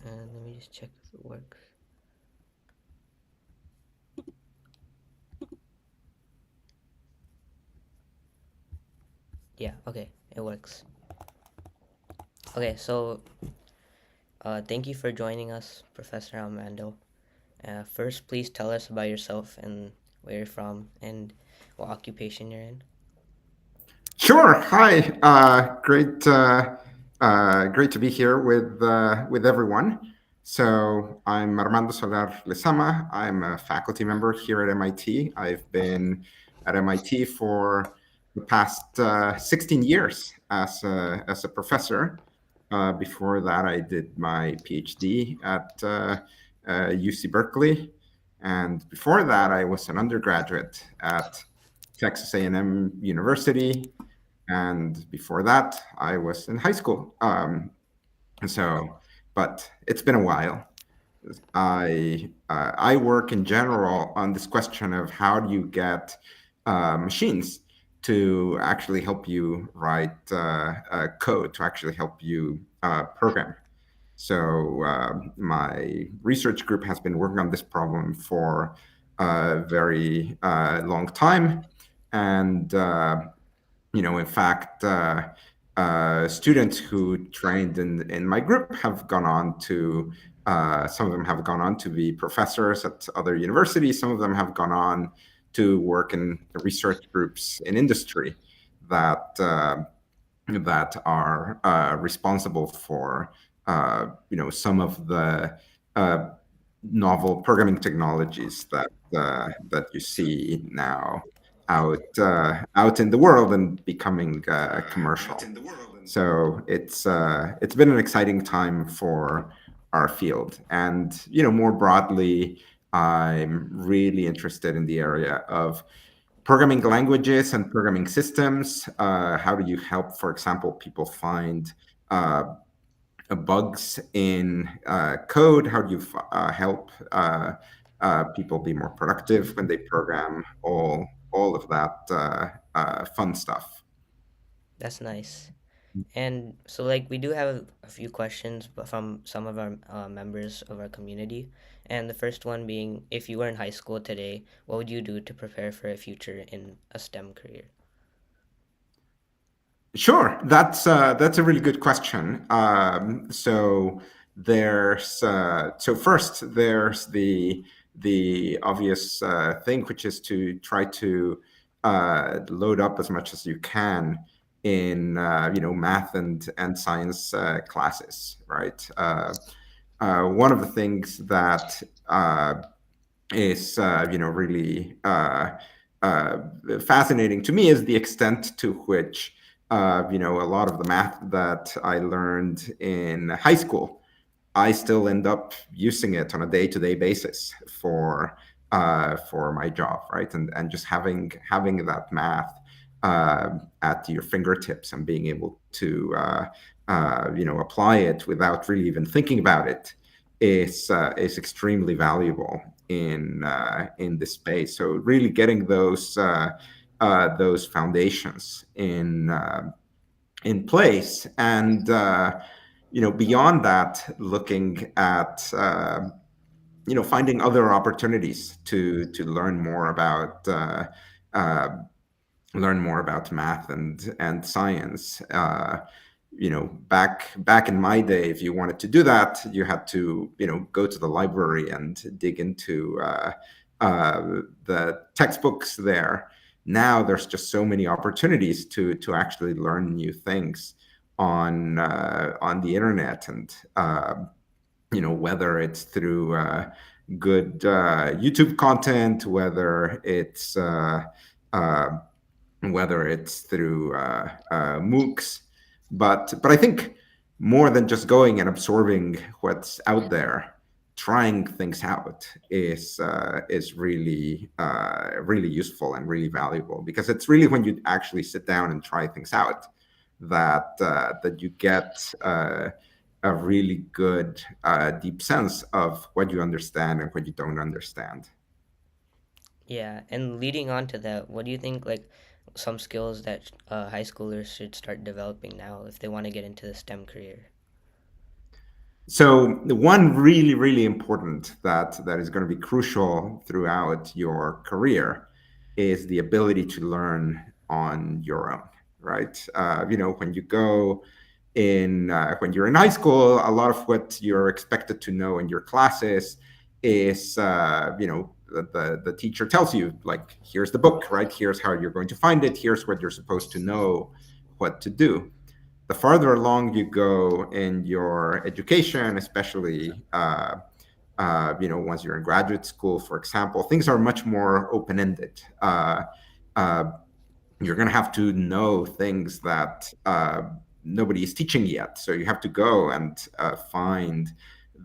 And let me just check if it works. Yeah, okay, it works. Okay, so thank you for joining us, Professor Armando. First, please tell us about yourself and where you're from and what occupation you're in. Sure. Hi. Great to be here with everyone. So I'm Armando Solar-Lezama. I'm a faculty member here at MIT. I've been at MIT for the past 16 years as a professor. Before that, I did my PhD at UC Berkeley, and before that, I was an undergraduate at Texas A&M University, and before that I was in high school. So but it's been a while. I work in general on this question of how do you get machines to actually help you write code, to actually help you program. So my research group has been working on this problem for a very long time, and in fact, students who trained in my group have gone on to, some of them have gone on to be professors at other universities. Some of them have gone on to work in research groups in industry that that are responsible for, some of the uh, novel programming technologies that you see now out in the world and becoming commercial. So it's been an exciting time for our field, and more broadly, I'm really interested in the area of programming languages and programming systems. How do you help, for example, people find uh, bugs in code? How do you help people be more productive when they program? All of that fun stuff. That's nice. And so, like, we do have a few questions from some of our members of our community. And the first one being, if you were in high school today, what would you do to prepare for a future in a STEM career? Sure, that's a really good question. So first there's the obvious thing, which is to try to load up as much as you can in math and science classes, right? One of the things that is really uh, fascinating to me is the extent to which a lot of the math that I learned in high school, I still end up using it on a day-to-day basis for my job, right? And just having that math at your fingertips and being able to apply it without really even thinking about it is extremely valuable in this space. So really getting those foundations in place, and beyond that, looking at finding other opportunities to uh, learn more about math and science. Back in my day, if you wanted to do that, you had to go to the library and dig into uh, the textbooks there. Now there's just so many opportunities to actually learn new things on the internet, and whether it's through good YouTube content, uh, whether it's through MOOCs. But I think more than just going and absorbing what's out there, trying things out is really really useful and really valuable, because it's really when you actually sit down and try things out that you get a really good deep sense of what you understand and what you don't understand. Yeah, and leading on to that, what do you think, like, some skills that high schoolers should start developing now if they want to get into the STEM career? So the one really, really important that is going to be crucial throughout your career is the ability to learn on your own, right? When you go in when you're in high school, a lot of what you're expected to know in your classes is the teacher tells you, like, here's the book, right? Here's how you're going to find it. Here's what you're supposed to know what to do. The farther along you go in your education, especially once you're in graduate school, for example, things are much more open-ended. Uh, you're going to have to know things that nobody is teaching yet. So you have to go and find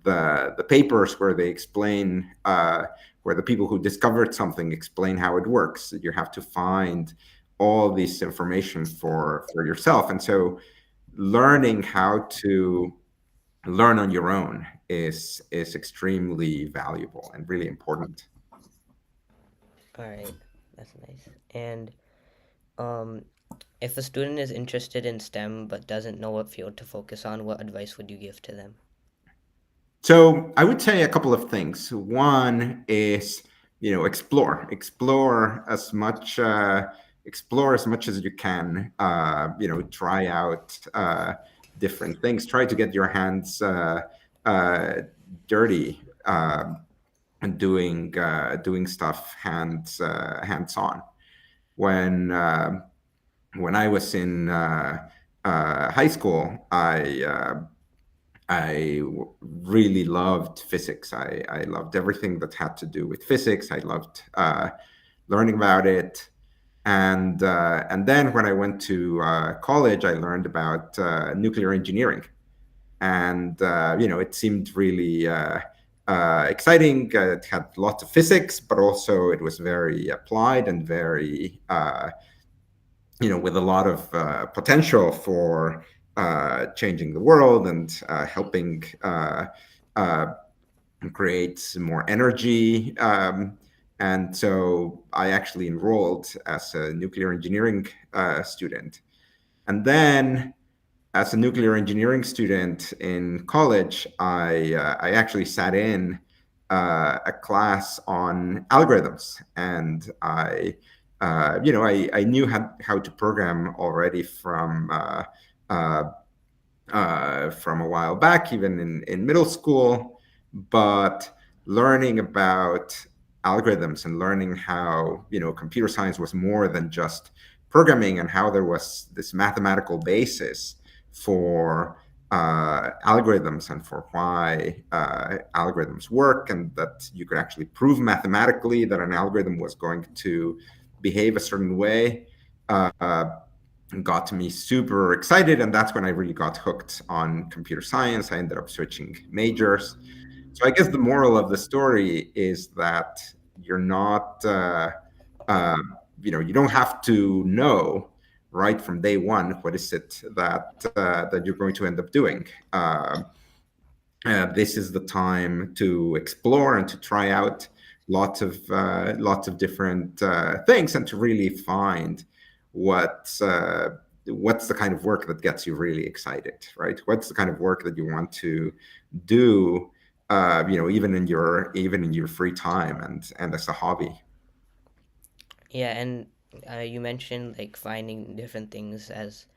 the papers where they explain, where the people who discovered something explain how it works. You have to find all this information for yourself. And so learning how to learn on your own is extremely valuable and really important. All right, that's nice. And um, if a student is interested in STEM but doesn't know what field to focus on, what advice would you give to them? So I would say a couple of things. One is, explore as much as you can. Try out different things. Try to get your hands uh, dirty, and doing stuff hands on. When when I was in high school, I really loved physics. I loved everything that had to do with physics. I loved learning about it. And then when I went to college, I learned about nuclear engineering, and it seemed really exciting. It had lots of physics, but also it was very applied and very with a lot of potential for changing the world and helping uh, create more energy. And so I actually enrolled as a nuclear engineering student. And then, as a nuclear engineering student in college, I actually sat in a class on algorithms, and I knew how to program already uh, from a while back, even in middle school. But learning about algorithms and learning how computer science was more than just programming, and how there was this mathematical basis for algorithms and for why algorithms work, and that you could actually prove mathematically that an algorithm was going to behave a certain way, uh, got me super excited. And that's when I really got hooked on computer science. I ended up switching majors. So I guess the moral of the story is that you're not, uh, you don't have to know right from day one what is it that you're going to end up doing. This is the time to explore and to try out lots of different things, and to really find what's what's the kind of work that gets you really excited, right? What's the kind of work that you want to do, even in your free time and as a hobby. Yeah, and you mentioned like finding different things as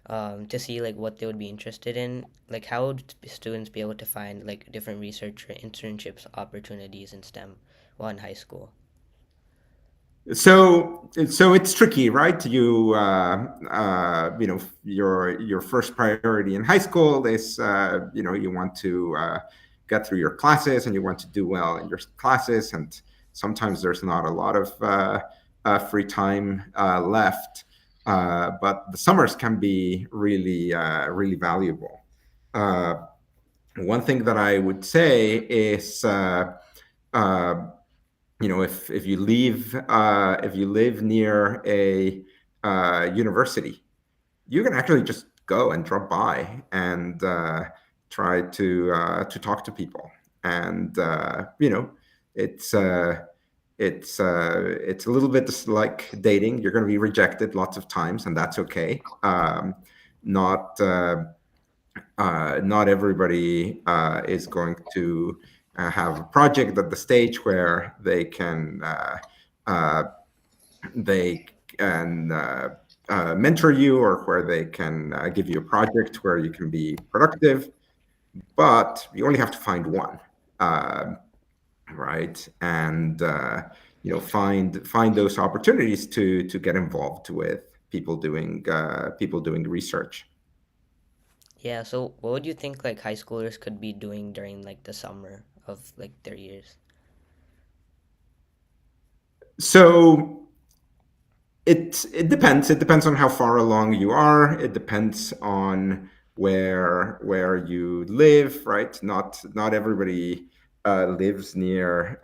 to see like what they would be interested in. Like, how would students be able to find like different research or internships opportunities in STEM while in high school? So it's tricky, right? Your first priority in high school is you want to get through your classes, and you want to do well in your classes, and sometimes there's not a lot of free time left, but the summers can be really valuable. Uh, One thing that I would say is, uh, if you live near a university, you can actually just go and drop by and try to talk to people. And it's it's a little bit like dating. You're going to be rejected lots of times, and that's okay. Not not everybody is going to have a project at the stage where uh, they can mentor you, or where they can give you a project where you can be productive. But you only have to find one, uh, right? And find those opportunities to get involved with people doing research. Yeah, so what would you think like high schoolers could be doing during like the summer of like their years? So it depends. It depends on how far along you are. It depends on where you live, right? Not everybody lives near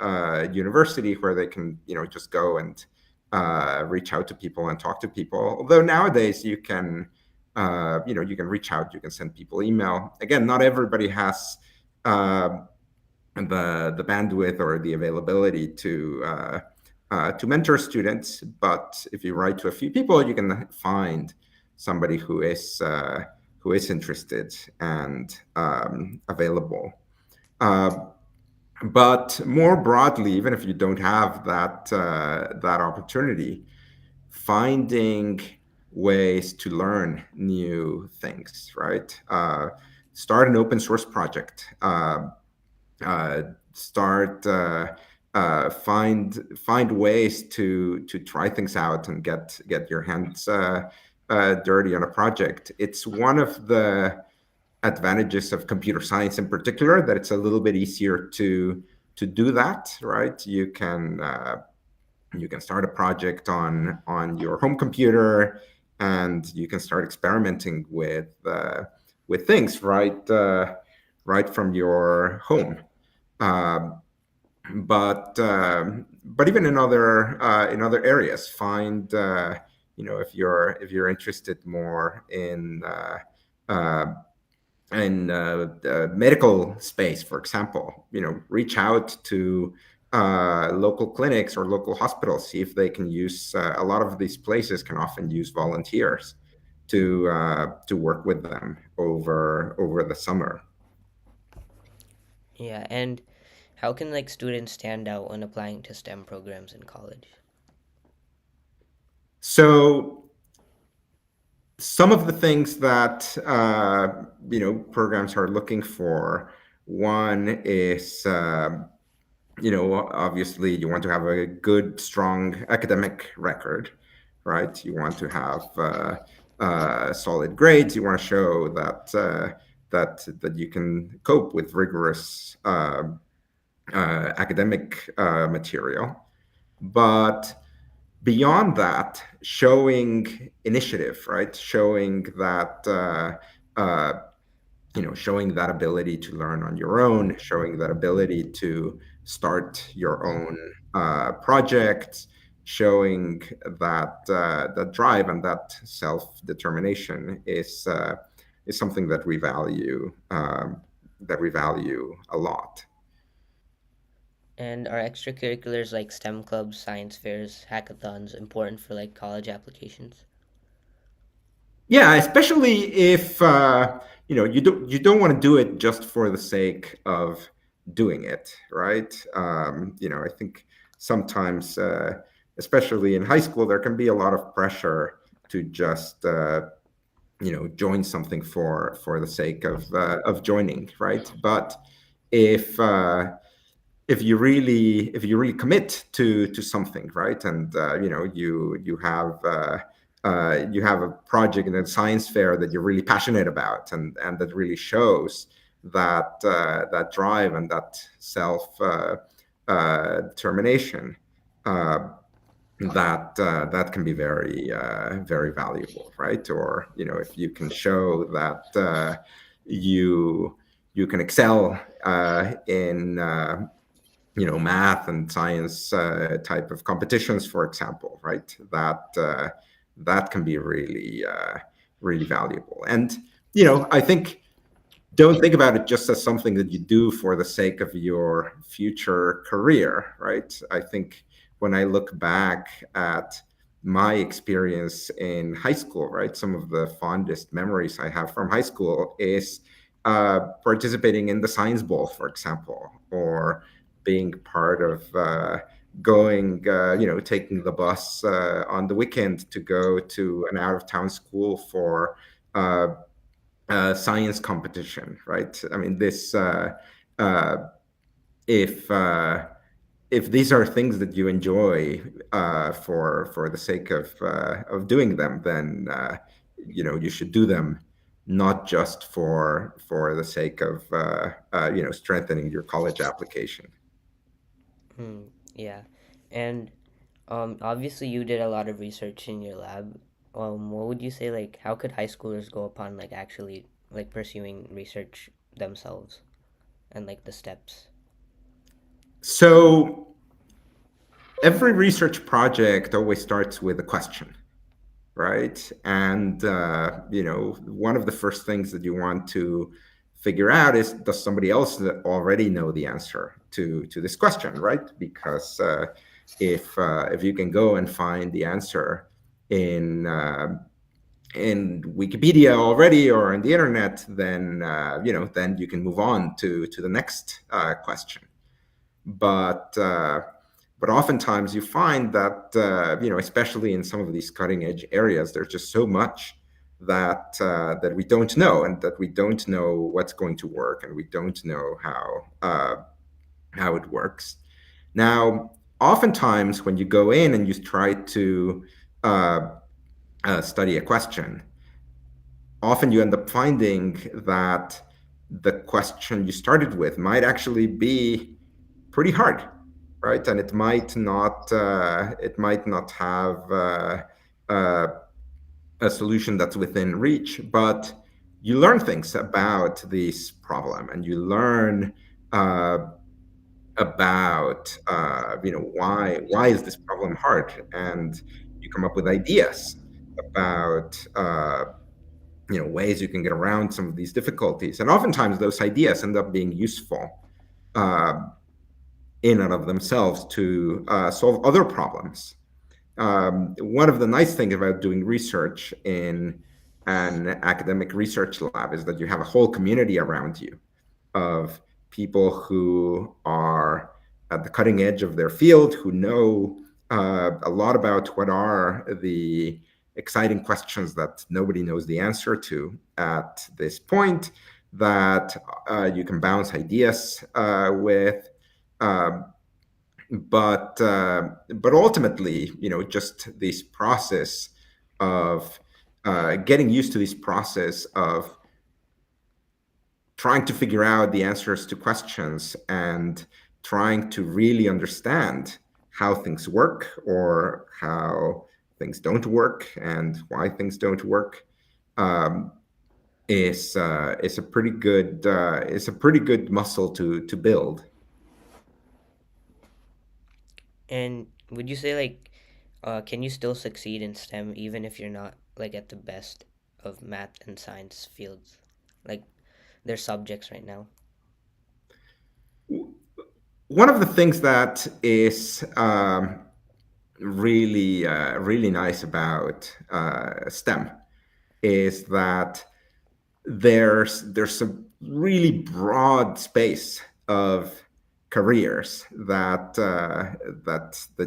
university where they can just go and reach out to people and talk to people. Although nowadays you can reach out, you can send people email. Again, not everybody has uh, the bandwidth or the availability to mentor students. But if you write to a few people, you can find somebody who is interested and available. Uh, but more broadly, even if you don't have that opportunity, finding ways to learn new things, right? Start an open source project. Uh, start find ways to try things out and get your hands dirty on a project. It's one of the advantages of computer science in particular, that it's a little bit easier to do that, right? You can start a project on your home computer, and you can start experimenting with things right from your home. um, but even in other areas, find if you're interested more uh, in medical space, for example, reach out to local clinics or local hospitals, see if they can use a lot of these places can often use volunteers to work with them over the summer. Yeah, and how can like students stand out when applying to STEM programs in college? So some of the things that programs are looking for, one is obviously you want to have a good, strong academic record, right? You want to have solid grades. You want to show that you can cope with rigorous academic material. But beyond that, showing initiative, right? Uh, showing that ability to learn on your own, showing that ability to start your own projects, showing that drive and that self determination is something that we value a lot. And are extracurriculars like STEM clubs, science fairs, hackathons important for like college applications? Yeah, especially if you don't want to do it just for the sake of doing it, right? I think sometimes, especially in high school, there can be a lot of pressure to just join something for the sake of joining, right? But if if you really commit to something, right, and you have a project in a science fair that you're really passionate about, and that really shows that drive and that self determination, uh, that can be very valuable, right? Or if you can show that you you can excel in math and science type of competitions, for example, right? That can be really valuable. And I think, don't think about it just as something that you do for the sake of your future career, right? I think when I look back at my experience in high school, right? Some of the fondest memories I have from high school is participating in the science ball, for example, or being part of going, taking the bus on the weekend to go to an out of town school for uh, science competition, right? I mean, uh, if if these are things that you enjoy for the sake of doing them, then you should do them, not just for the sake of strengthening your college application. Hmm. Yeah. And obviously you did a lot of research in your lab. What would you say, like, how could high schoolers go upon like actually like pursuing research themselves and like the steps? So every research project always starts with a question, right? And one of the first things that you want to figure out is, does somebody else that already know the answer to this question, right? Because if you can go and find the answer in in Wikipedia already or on the internet, then then you can move on to the next question. But oftentimes you find that especially in some of these cutting edge areas, there's just so much that we don't know, and that we don't know what's going to work, and we don't know how it works. Now, oftentimes when you go in and you try to uh, study a question, often you end up finding that the question you started with might actually be pretty hard, right? And it might not have uh, a solution that's within reach, but you learn things about this problem, and you learn uh, about why is this problem hard, and you come up with ideas about ways you can get around some of these difficulties, and oftentimes those ideas end up being useful uh, in and of themselves to solve other problems. One of the nice things about doing research in an academic research lab is that you have a whole community around you of people who are at the cutting edge of their field, who know a lot about what are the exciting questions that nobody knows the answer to at this point, that you can bounce ideas with. Um, but ultimately, just this process of getting used to this process of trying to figure out the answers to questions and trying to really understand how things work, or how things don't work, and why things don't work, um, is a pretty good muscle to build. And would you say like can you still succeed in STEM even if you're not like at the best of math and science fields? Like their subjects right now. One of the things that is really nice about STEM is that there's a really broad space of careers that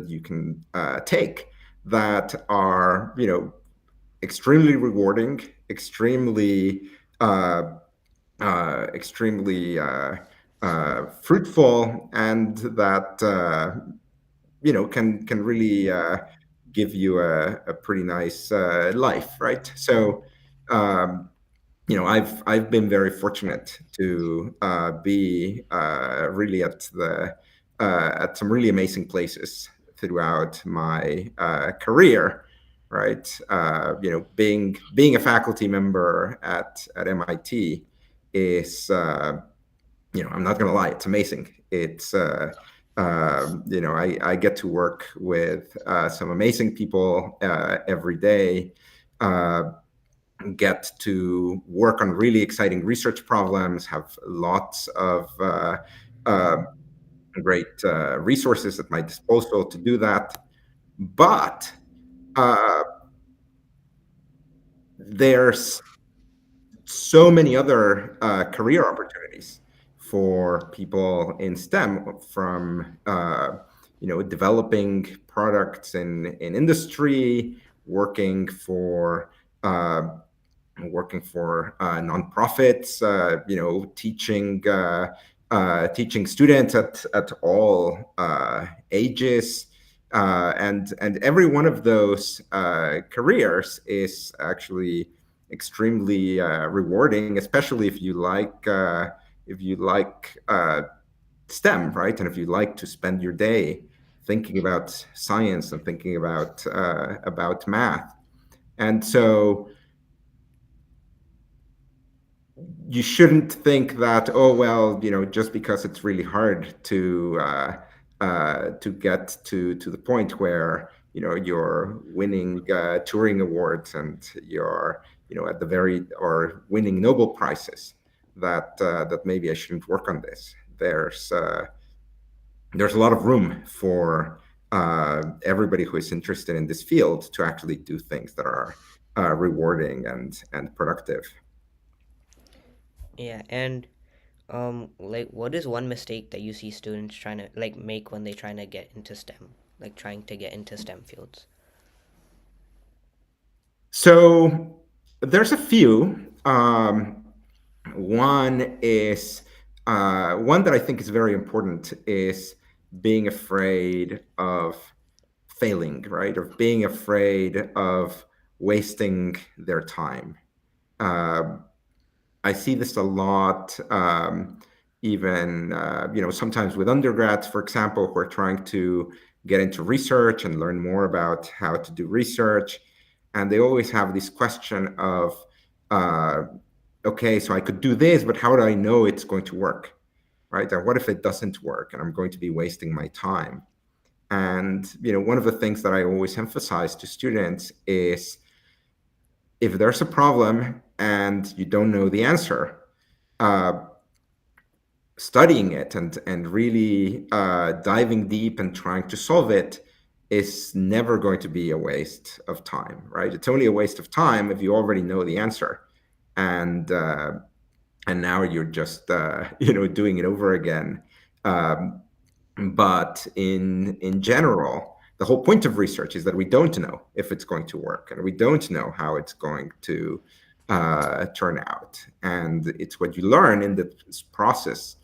you can take, that are extremely rewarding, uh, extremely fruitful, and that can really give you a pretty nice life, right? So um, I've been very fortunate to be really at some really amazing places throughout my career, right? Being a faculty member at MIT is I'm not gonna lie, it's amazing. It's I get to work with some amazing people every day. Uh, get to work on really exciting research problems, have lots of uh, great resources at my disposal to do that. But uh, there's so many other career opportunities for people in STEM, from developing products in industry, working for uh, nonprofits, teaching students at all ages, and every one of those careers is actually extremely rewarding, especially if you like STEM, right? And if you like to spend your day thinking about science and thinking about math. And so you shouldn't think that, oh well, just because it's really hard to get to the point where you're winning Turing awards, and you're at the very or winning Nobel prizes, that maybe I shouldn't work on this. There's a lot of room for everybody who is interested in this field to actually do things that are rewarding and productive. Yeah, and like, what is one mistake that you see students trying to like make when they trying to get into STEM, like trying to get into STEM fields? So there's a few. One is one that I think is very important is being afraid of failing, right? Of being afraid of wasting their time. Uh, I see this a lot, even sometimes with undergrads, for example, who are trying to get into research and learn more about how to do research, and they always have this question of, uh, okay, so I could do this, but how do I know it's going to work, right? And what if it doesn't work, and I'm going to be wasting my time? And one of the things that I always emphasize to students is, if there's a problem and you don't know the answer, uh, studying it and really diving deep and trying to solve it is never going to be a waste of time, right? It's only a waste of time if you already know the answer, and uh, and now you're just doing it over again. Um, but in general, the whole point of research is that we don't know if it's going to work, and we don't know how it's going to turn out. And it's what you learn in this process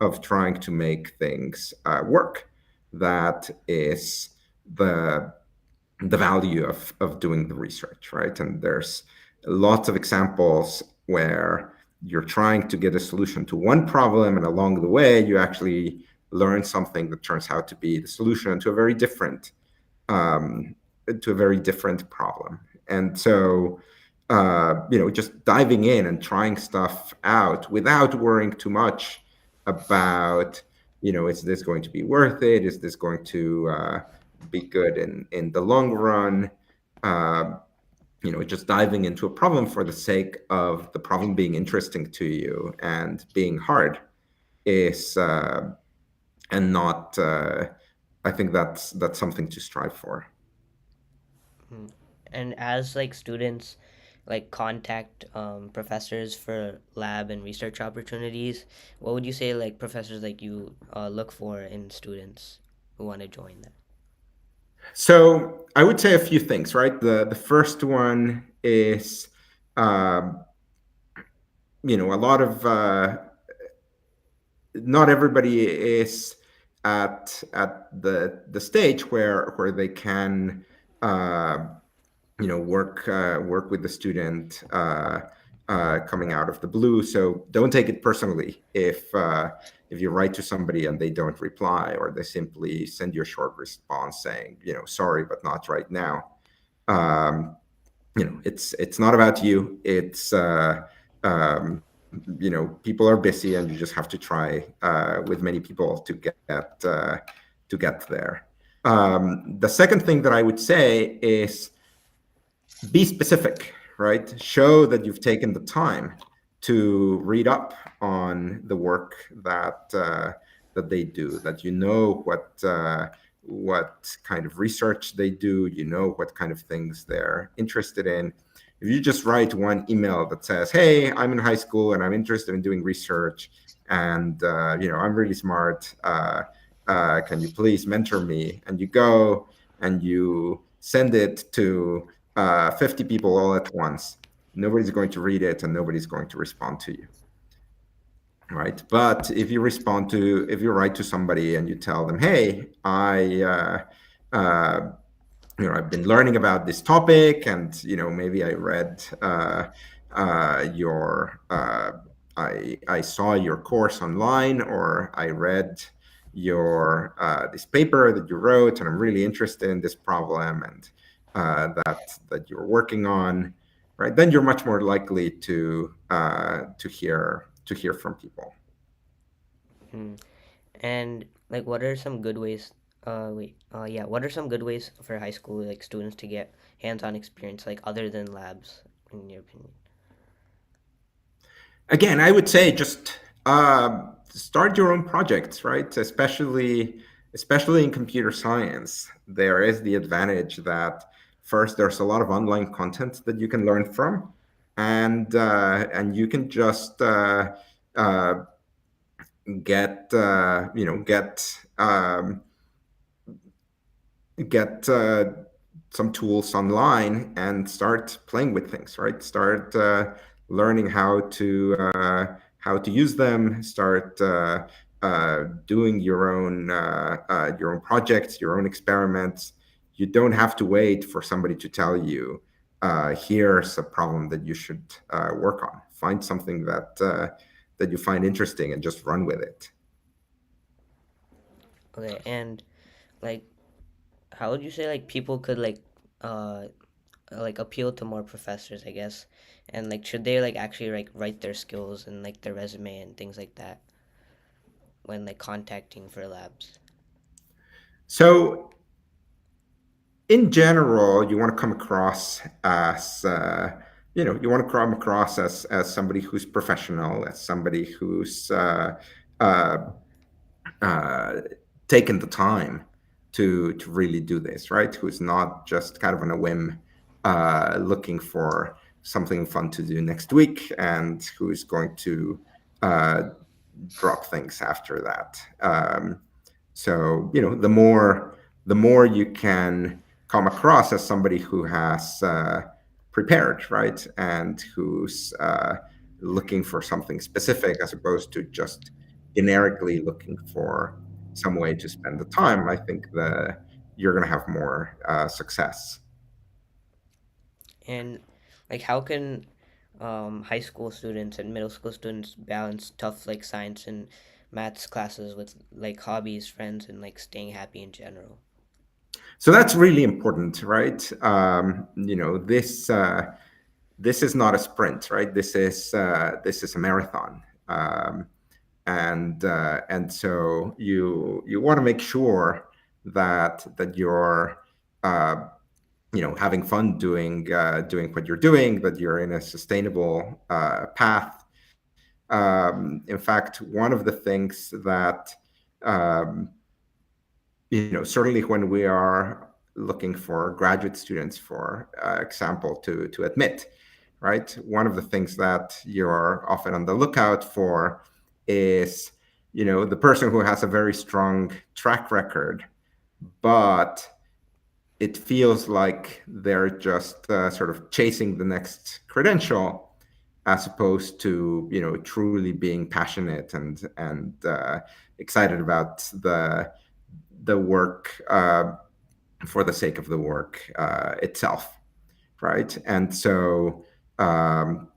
of trying to make things work that is the the value of doing the research, right? And there's lots of examples where you're trying to get a solution to one problem, and along the way, you actually learn something that turns out to be the solution um, to a very different problem. And so, just diving in and trying stuff out without worrying too much about, is this going to be worth it? Is this going to be good in the long run? Uh, just diving into a problem for the sake of the problem being interesting to you and being hard is, and not. I think that's something to strive for. Mm. And as like students like contact professors for lab and research opportunities, what would you say like professors like you look for in students who want to join that? So I would say a few things, right? The first one is, um, a lot of not everybody is at the stage where they can uh, work with the student coming out of the blue. So don't take it personally if you write to somebody and they don't reply, or they simply send you a short response saying, sorry, but not right now. Um, it's not about you. It's um, people are busy, and you just have to try with many people to get there. The second thing that I would say is, be specific, right? Show that you've taken the time to read up on the work that they do, that you know what kind of research they do, you know what kind of things they're interested in. If you just write one email that says, "Hey, I'm in high school and I'm interested in doing research, and I'm really smart. Can you please mentor me?" And you go and you send it to 50 people all at once. Nobody's going to read it and nobody's going to respond to you, right? But if you write to somebody and you tell them, "Hey, I've been learning about this topic, and maybe I read your I saw your course online, or I read your this paper that you wrote, and I'm really interested in this problem and that you're working on," right? Then you're much more likely to hear from people. Hmm. And like, what are some good ways? Yeah. What are some good ways for high school like students to get hands-on experience, like other than labs, in your opinion? Again, I would say just start your own projects, right? Especially in computer science, there is the advantage that first there's a lot of online content that you can learn from, and you can just uh, get get some tools online and start playing with things, right? Start learning how to use them. Start doing your own projects, your own experiments. You don't have to wait for somebody to tell you, here's a problem that you should work on. Find something that you find interesting and just run with it. Okay. And like, how would you say like people could uh like appeal to more professors, I guess, and like should they like actually like write their skills and like their resume and things like that when like contacting for labs? So in general, you want to come across as you want to come across as somebody who's professional, as somebody who's uh, uh, taken the time to really do this, right? Who's not just kind of on a whim, looking for something fun to do next week, and who's going to uh, drop things after that. So the more you can come across as somebody who has prepared, right, and who's looking for something specific as opposed to just generically looking for some way to spend the time, I think you're going to have more success. And like how can high school students and middle school students balance tough like science and maths classes with like hobbies, friends, and like staying happy in general? So that's really important, right? This is not a sprint, right? This is a marathon, and so you want to make sure that you're uh, having fun doing what you're doing, that you're in a sustainable path. In fact, one of the things that um, certainly when we are looking for graduate students, for example, to admit, right? One of the things that you're often on the lookout for is, the person who has a very strong track record, but it feels like they're just sort of chasing the next credential, as opposed to truly being passionate and excited about the work, for the sake of the work itself, right? And so um,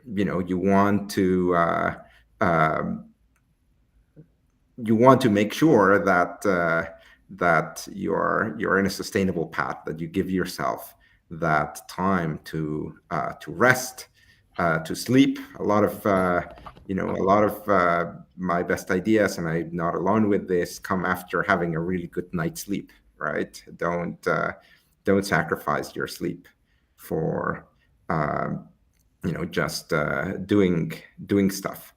you want to um, you want to make sure that you're in a sustainable path, that you give yourself that time to rest, to sleep. A lot of my best ideas, and I'm not alone with this, come after having a really good night's sleep. Right? Don't sacrifice your sleep for um, just doing stuff.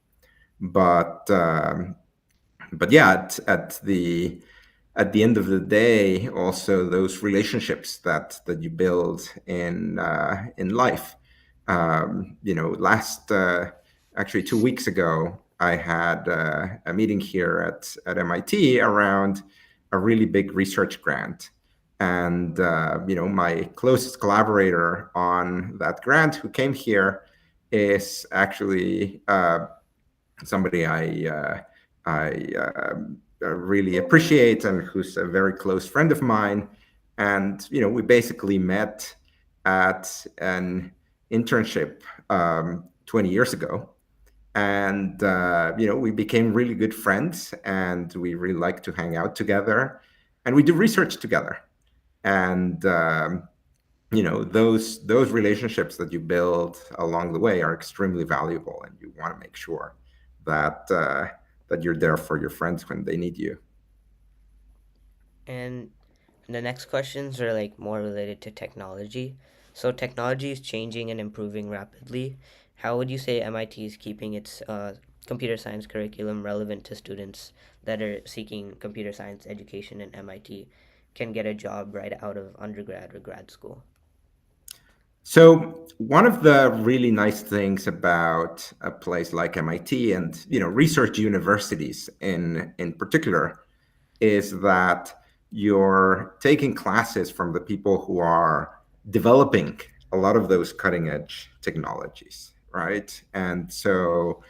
But yeah, at the at the end of the day, also those relationships that you build in life. Last actually 2 weeks ago, I had a meeting here at MIT around a really big research grant. And my closest collaborator on that grant who came here is actually somebody I really appreciate and who's a very close friend of mine. And we basically met at an internship 20 years ago, and we became really good friends, and we really like to hang out together, and we do research together. And those relationships that you build along the way are extremely valuable, and you want to make sure that you're there for your friends when they need you. And the next questions are like more related to technology. So technology is changing and improving rapidly. How would you say MIT is keeping its computer science curriculum relevant to students that are seeking computer science education in MIT can get a job right out of undergrad or grad school? So one of the really nice things about a place like MIT and research universities in particular is that you're taking classes from the people who are developing a lot of those cutting edge technologies, right? And so,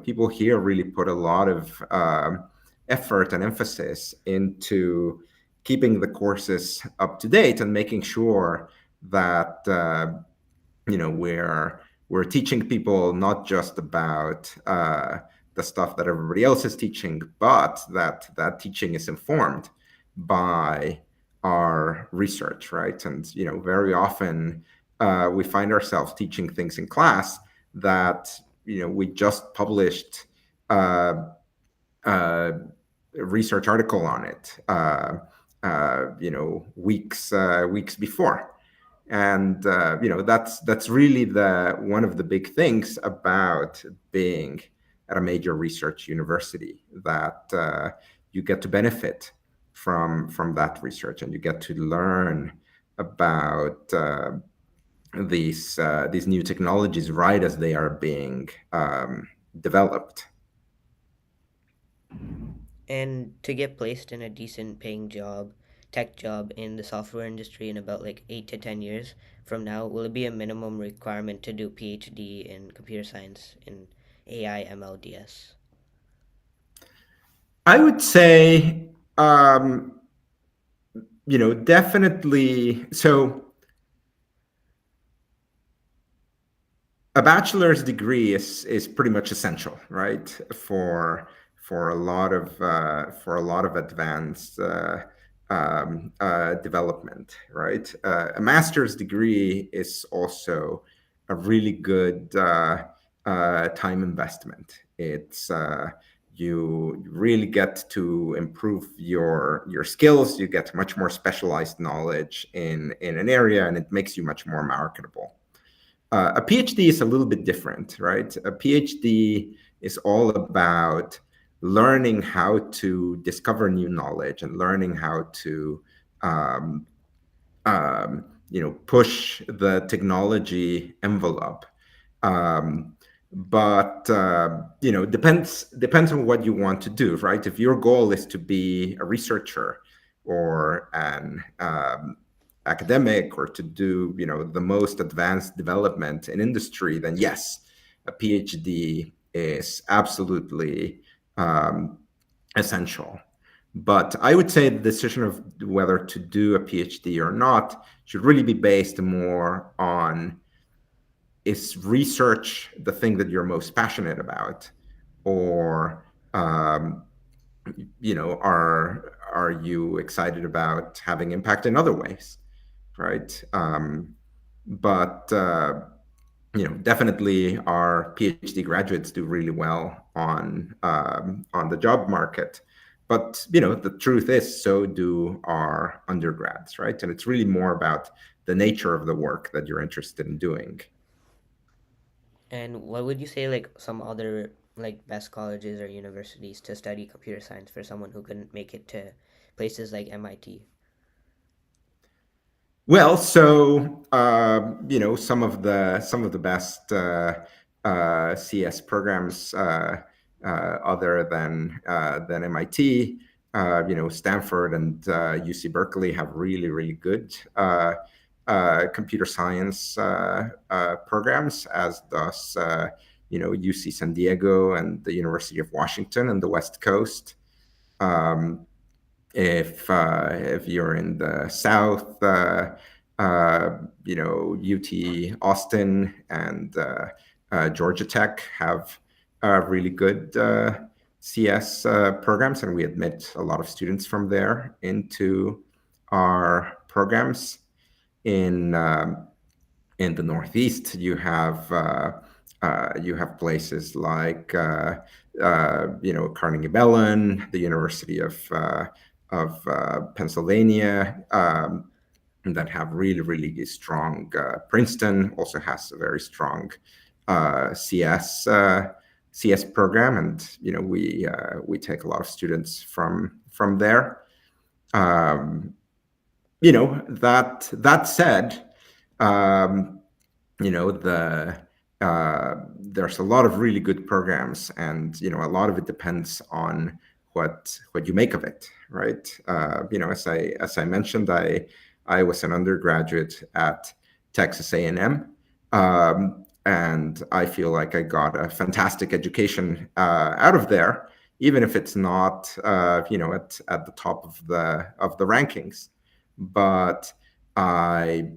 people here really put a lot of effort and emphasis into keeping the courses up to date and making sure that we're teaching people not just about the stuff that everybody else is teaching, but that teaching is informed by our research, right? And very often we find ourselves teaching things in class that we just published uh, a research article on it, weeks before. And that's really the one of the big things about being at a major research university, that you get to benefit from that research, and you get to learn about these new technologies right as they are being developed. And to get placed in a decent paying job, tech job in the software industry in about like 8 to 10 years from now, will it be a minimum requirement to do PhD in computer science in AI MLDS? I would say, definitely. So a bachelor's degree is pretty much essential, right, for a lot of advanced development, right? A master's degree is also a really good time investment. It's You really get to improve your skills. You get much more specialized knowledge in an area, and it makes you much more marketable. A PhD is a little bit different, right? A PhD is all about learning how to discover new knowledge and learning how to, um, push the technology envelope. Um, but depends on what you want to do, right? If your goal is to be a researcher or an academic, or to do the most advanced development in industry, then yes, a PhD is absolutely um, essential. But I would say the decision of whether to do a PhD or not should really be based more on, is research the thing that you're most passionate about, or um, are you excited about having impact in other ways, right? But definitely our PhD graduates do really well on the job market. But the truth is, so do our undergrads, right? And it's really more about the nature of the work that you're interested in doing. And what would you say like some other like best colleges or universities to study computer science for someone who couldn't make it to places like MIT? Well, so some of the best CS programs other than MIT, Stanford and UC Berkeley have really really good computer science programs, as does UC San Diego and the University of Washington and the West Coast. Um, if you're in the South, UT Austin and Georgia Tech have really good CS programs, and we admit a lot of students from there into our programs. In the Northeast, you have places like Carnegie Mellon, the University of Pennsylvania, that have really really strong. Princeton also has a very strong CS program, and we take a lot of students from there. Um, that said, um, the there's a lot of really good programs, and a lot of it depends on what you make of it, right? As I mentioned, I was an undergraduate at Texas A&M, and I feel like I got a fantastic education out of there, even if it's not at the top of the rankings. But I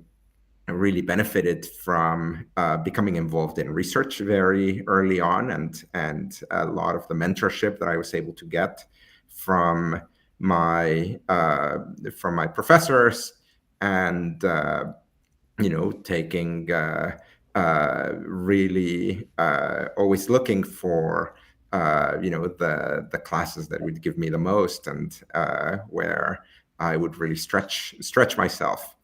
really benefited from becoming involved in research very early on, and a lot of the mentorship that I was able to get from my from my professors, and taking really always looking for the classes that would give me the most, and where I would really stretch myself.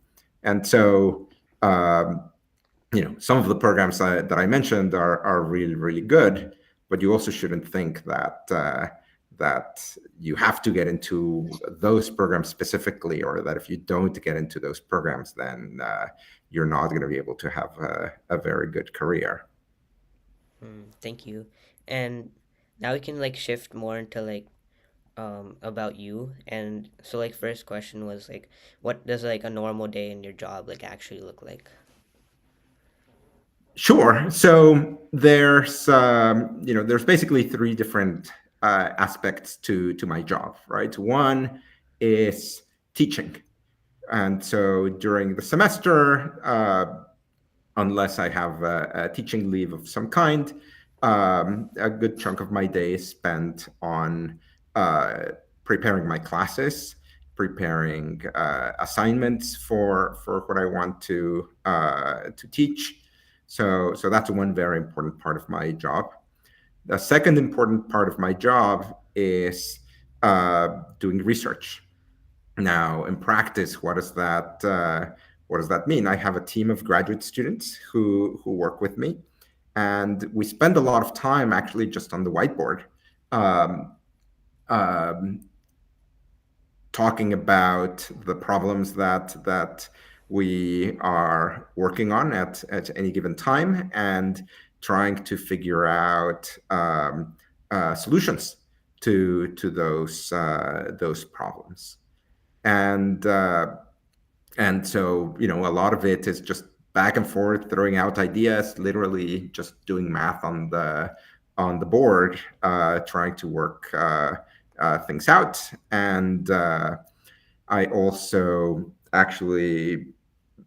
And so some of the programs that I mentioned are really really good, but you also shouldn't think that you have to get into those programs specifically, or that if you don't get into those programs, then you're not going to be able to have a very good career. Thank you. And now we can like shift more into like about you. And so like first question was like, what does like a normal day in your job like actually look like? Sure. So there's basically three different aspects to my job, right? One is teaching, and so during the semester, unless I have a teaching leave of some kind, a good chunk of my day is spent on uh, preparing my classes, preparing assignments for what I want to teach. So that's one very important part of my job. The second important part of my job is doing research. Now, in practice, what does that mean? I have a team of graduate students who work with me, and we spend a lot of time actually just on the whiteboard, um, um, talking about the problems that we are working on at any given time, and trying to figure out solutions to those problems. And and so a lot of it is just back and forth, throwing out ideas, literally just doing math on the board, trying to work things out. And I also actually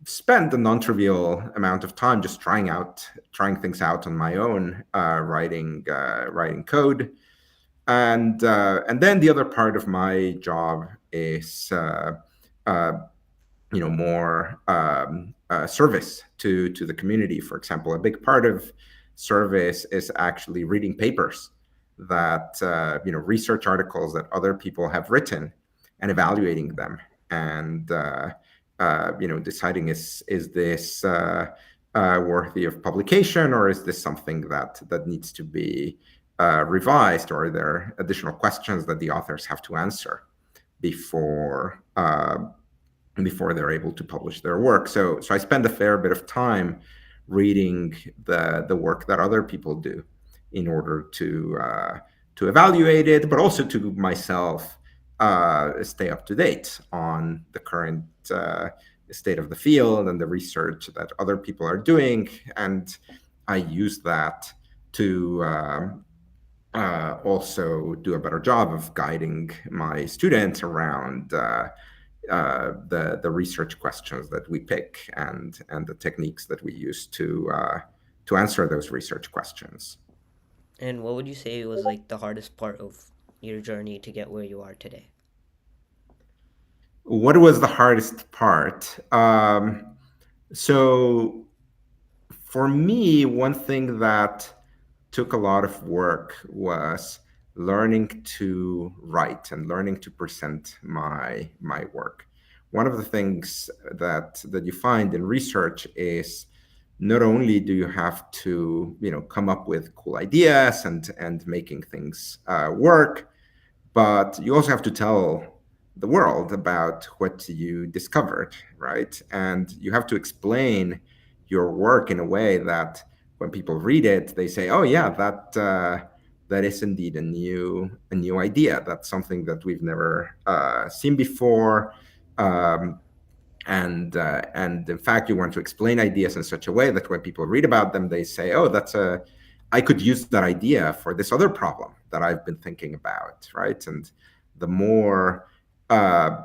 spend a non-trivial amount of time just trying things out on my own, writing code. And then the other part of my job is uh, more service to the community. For example, a big part of service is actually reading papers, that research articles that other people have written, and evaluating them, and deciding, is this worthy of publication, or is this something that needs to be revised, or are there additional questions that the authors have to answer before before they're able to publish their work. So I spend a fair bit of time reading the work that other people do in order to evaluate it, but also to myself stay up to date on the current state of the field and the research that other people are doing. And I use that to also do a better job of guiding my students around the research questions that we pick, and the techniques that we use to answer those research questions. And what would you say was like the hardest part of your journey to get where you are today? What was the hardest part? So for me, one thing that took a lot of work was learning to write and learning to present my work. One of the things that you find in research is not only do you have to come up with cool ideas and making things work, but you also have to tell the world about what you discovered, right? And you have to explain your work in a way that when people read it, they say, "Oh yeah, that is indeed a new idea. That's something that we've never seen before." Um, and in fact, you want to explain ideas in such a way that when people read about them, they say, "Oh, I could use that idea for this other problem that I've been thinking about," right? And the more uh,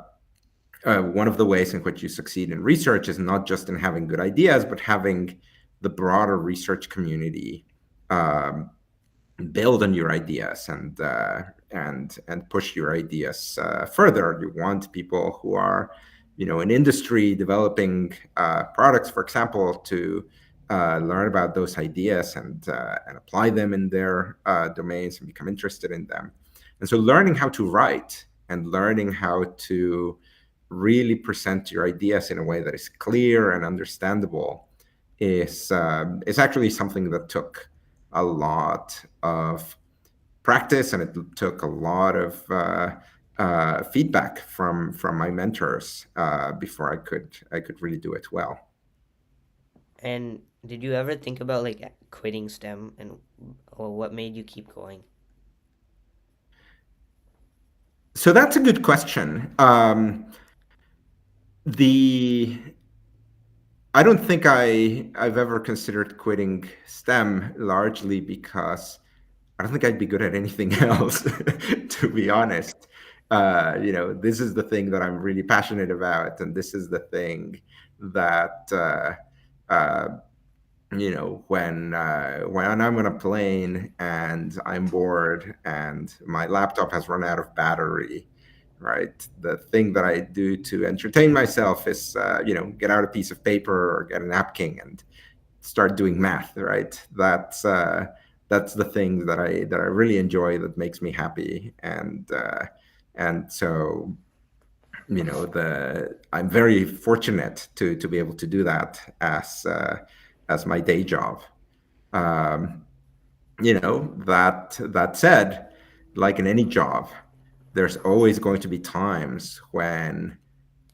one of the ways in which you succeed in research is not just in having good ideas, but having the broader research community um, build on your ideas and push your ideas further. You want people who are, in industry developing products, for example, to learn about those ideas and apply them in their domains and become interested in them. And so, learning how to write and learning how to really present your ideas in a way that is clear and understandable is actually something that took a lot of practice, and it took a lot of feedback from my mentors before I could really do it well. And did you ever think about like quitting STEM, and or what made you keep going? So that's a good question. The I don't think I've ever considered quitting STEM, largely because I don't think I'd be good at anything else, to be honest. This is the thing that I'm really passionate about, and this is the thing that uh, when I'm on a plane and I'm bored and my laptop has run out of battery, right? The thing that I do to entertain myself is get out a piece of paper or get a napkin and start doing math, right? That's the thing that I really enjoy, that makes me happy. And so the I'm very fortunate to be able to do that as my day job. um, that said, like in any job, there's always going to be times when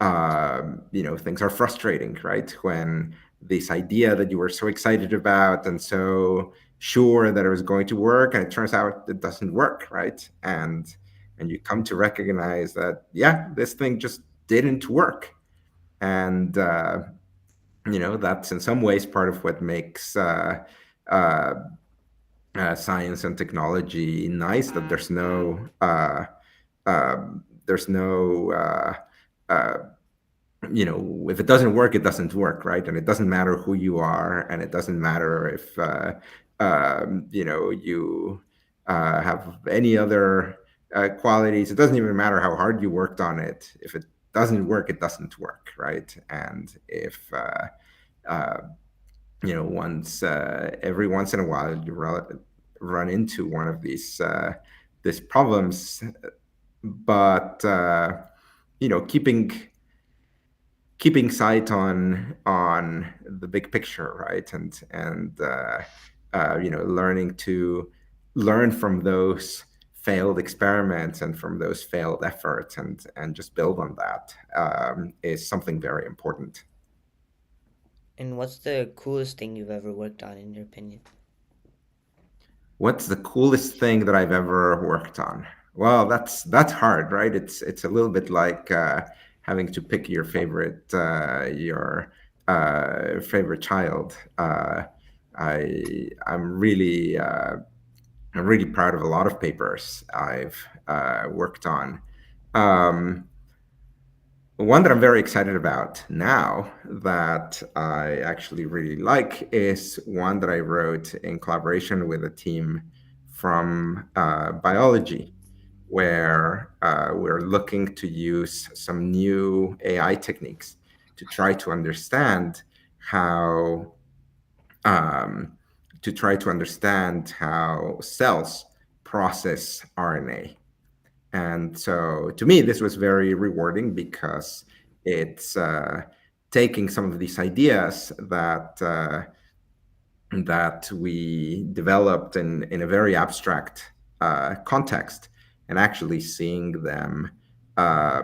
things are frustrating, right? When this idea that you were so excited about and so sure that it was going to work, and it turns out it doesn't work, right? And you come to recognize that, yeah, this thing just didn't work. And that's in some ways part of what makes uh, science and technology nice, that there's no uh, if it doesn't work, it doesn't work, right? And it doesn't matter who you are, and it doesn't matter if you have any other qualities. It doesn't even matter how hard you worked on it. If it doesn't work, it doesn't work, right? And if uh, once every once in a while you run into one of these problems, but keeping sight on the big picture, right? And learning to learn from those failed experiments and from those failed efforts, and just build on that, is something very important. And what's the coolest thing you've ever worked on, in your opinion? What's the coolest thing that I've ever worked on? Well, that's hard, right? It's a little bit like having to pick your favorite child. I'm really I'm really proud of a lot of papers I've worked on. Um, One that I'm very excited about now that I actually really like is one that I wrote in collaboration with a team from biology, where we're looking to use some new AI techniques to try to understand how um, cells process RNA. And so to me, this was very rewarding because it's taking some of these ideas that we developed in a very abstract context, and actually seeing them uh,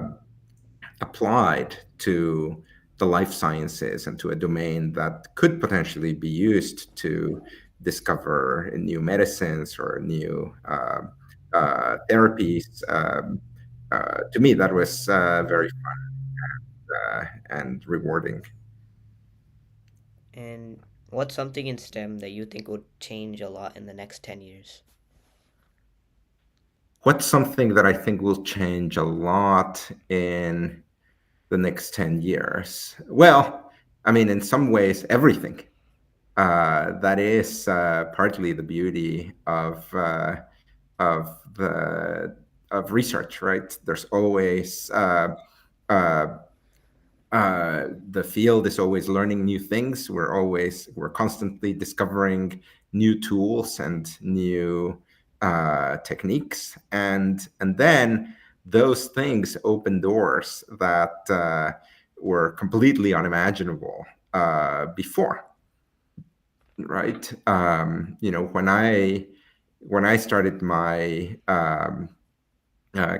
applied to the life sciences and to a domain that could potentially be used to discover new medicines or new therapies. To me, that was very and rewarding. And what's something in STEM that you think would change a lot in the next 10 years? What's something that I think will change a lot in the next 10 years? Well, I mean, in some ways, everything. That is partly the beauty of the of research, right? There's always uh, the field is always learning new things. We're constantly discovering new tools and new techniques, and then those things open doors that were completely unimaginable before, right? When I started my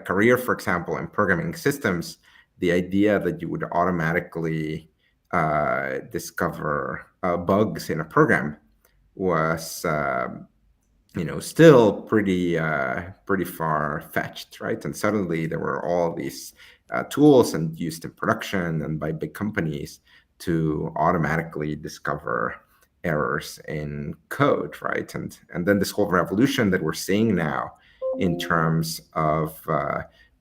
career, for example, in programming systems, the idea that you would automatically discover bugs in a program was, still pretty far fetched, right? And suddenly there were all these tools and used in production and by big companies to automatically discover errors in code, right? And then this whole revolution that we're seeing now in terms of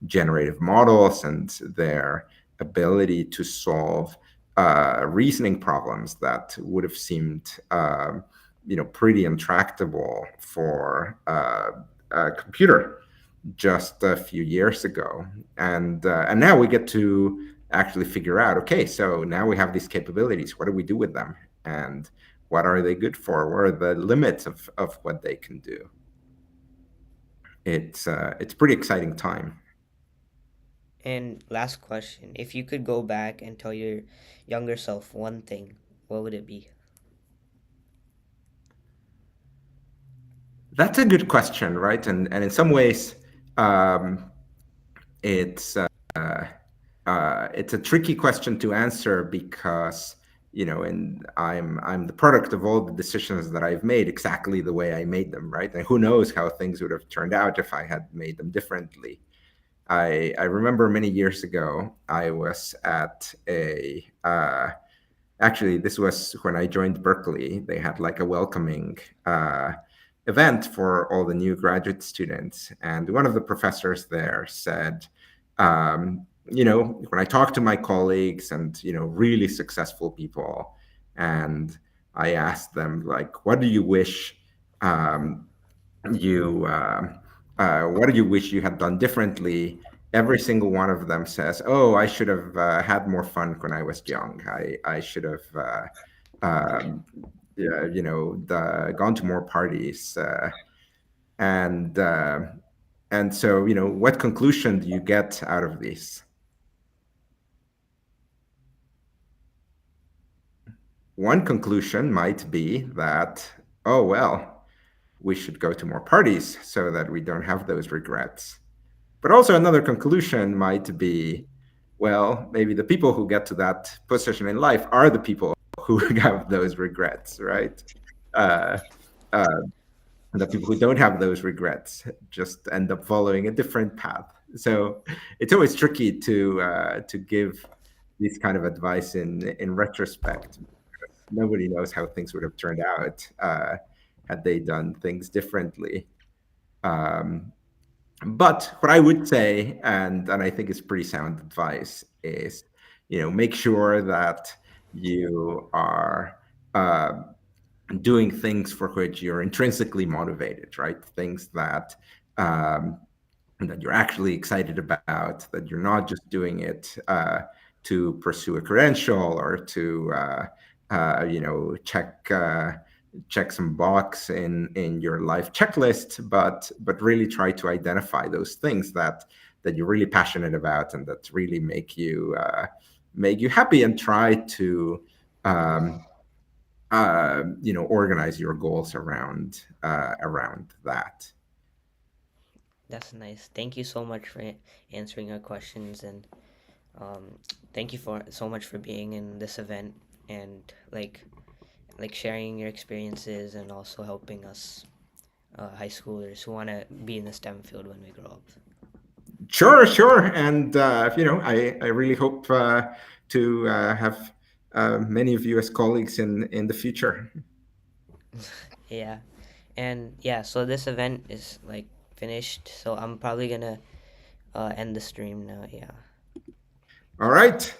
generative models and their ability to solve reasoning problems that would have seemed pretty intractable for a computer just a few years ago, and now we get to actually figure out, okay, so now we have these capabilities. What do we do with them, and what are they good for? What are the limits of what they can do? It's pretty exciting time. And last question, if you could go back and tell your younger self one thing, what would it be? That's a good question, right? And in some ways, um, it's it's a tricky question to answer because and I'm the product of all the decisions that I've made exactly the way I made them, right? And who knows how things would have turned out if I had made them differently. I remember many years ago I was at a actually, this was when I joined Berkeley. They had like a welcoming event for all the new graduate students. And one of the professors there said, when I talk to my colleagues and, really successful people, and I asked them, like, um, you what do you wish you had done differently? Every single one of them says, oh, I should have had more fun when I was young. I should have um, yeah, gone to more parties, and uh, and so, what conclusion do you get out of this? One conclusion might be that, oh well, we should go to more parties so that we don't have those regrets. But also, another conclusion might be, well, maybe the people who get to that position in life are the people who have those regrets, right? Uh, uh, and the people who don't have those regrets just end up following a different path. So it's always tricky to give this kind of advice in retrospect. Nobody knows how things would have turned out had they done things differently. Um, but what I would say, and I think is pretty sound advice, is make sure that you are uh, doing things for which you're intrinsically motivated, right? Things um, that you're actually excited about, that you're not just doing it to pursue a credential or to check some box in your life checklist, but really try to identify those things that you're really passionate about and that really make you happy, and try to um, organize your goals around that. That's nice. Thank you so much for answering our questions, and um, thank you for so much for being in this event and sharing your experiences and also helping us high schoolers who want to be in the STEM field when we grow up. Sure, sure, and I really hope to have many of you as colleagues in the future. Yeah, and yeah, so this event is finished. So I'm probably gonna end the stream now. Yeah. All right.